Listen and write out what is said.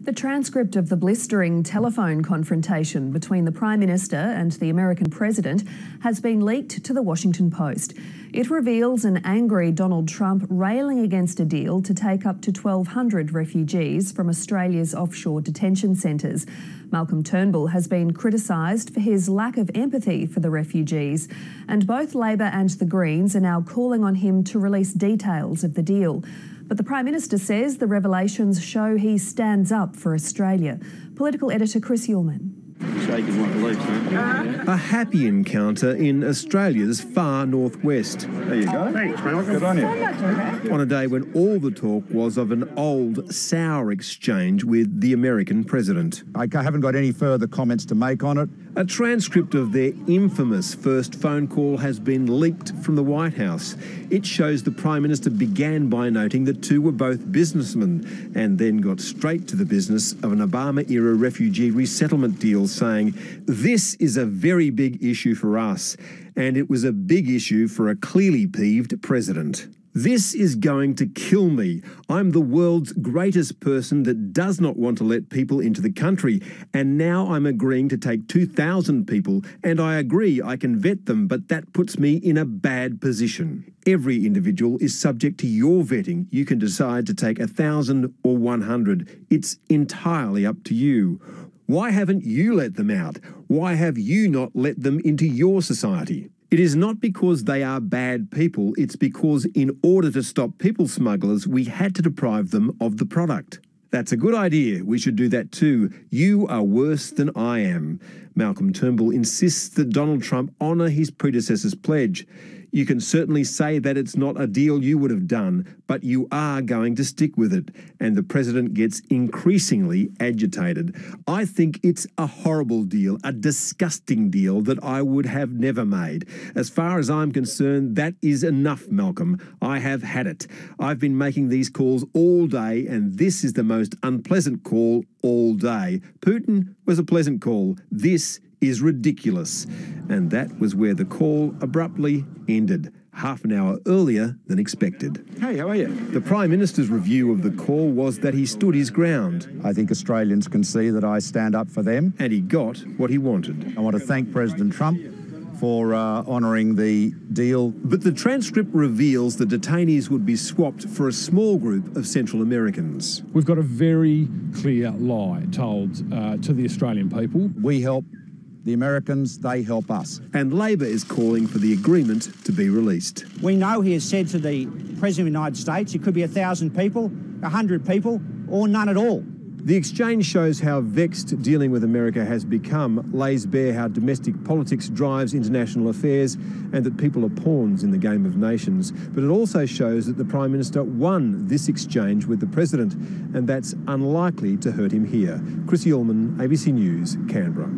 The transcript of the blistering telephone confrontation between the Prime Minister and the American President has been leaked to the Washington Post. It reveals an angry Donald Trump railing against a deal to take up to 1,200 refugees from Australia's offshore detention centres. Malcolm Turnbull has been criticised for his lack of empathy for the refugees, and both Labor and the Greens are now calling on him to release details of the deal. But the Prime Minister says the revelations show he stands up for Australia. Political editor Chris Ullman. A happy encounter in Australia's far northwest. There you go. Thanks, man. Good on you. On a day when all the talk was of an old, sour exchange with the American president. I haven't got any further comments to make on it. A transcript of their infamous first phone call has been leaked from the White House. It shows the Prime Minister began by noting the two were both businessmen and then got straight to the business of an Obama-era refugee resettlement deal, saying, "This is a very big issue for us, and it was a big issue for a clearly peeved president. This is going to kill me. I'm the world's greatest person that does not want to let people into the country, and now I'm agreeing to take 2,000 people, and I agree I can vet them, but that puts me in a bad position. Every individual is subject to your vetting. You can decide to take 1,000 or 100. It's entirely up to you. Why haven't you let them out? Why have you not let them into your society? It is not because they are bad people, it's because in order to stop people smugglers, we had to deprive them of the product. That's a good idea. We should do that too. You are worse than I am." Malcolm Turnbull insists that Donald Trump honour his predecessor's pledge. "You can certainly say that it's not a deal you would have done, but you are going to stick with it." And the president gets increasingly agitated. "I think it's a horrible deal, a disgusting deal that I would have never made. As far as I'm concerned, that is enough, Malcolm. I have had it. I've been making these calls all day, and this is the most unpleasant call all day. Putin was a pleasant call. This is ridiculous." And that was where the call abruptly ended, half an hour earlier than expected. Hey, how are you? The Prime Minister's review of the call was that he stood his ground. I think Australians can see that I stand up for them. And he got what he wanted. I want to thank President Trump for honouring the deal. But the transcript reveals the detainees would be swapped for a small group of Central Americans. We've got a very clear lie told to the Australian people. We help the Americans, they help us. And Labor is calling for the agreement to be released. We know he has said to the President of the United States it could be 1,000 people, 100 people, or none at all. The exchange shows how vexed dealing with America has become, lays bare how domestic politics drives international affairs, and that people are pawns in the game of nations. But it also shows that the Prime Minister won this exchange with the President, and that's unlikely to hurt him here. Chris Ullman, ABC News, Canberra.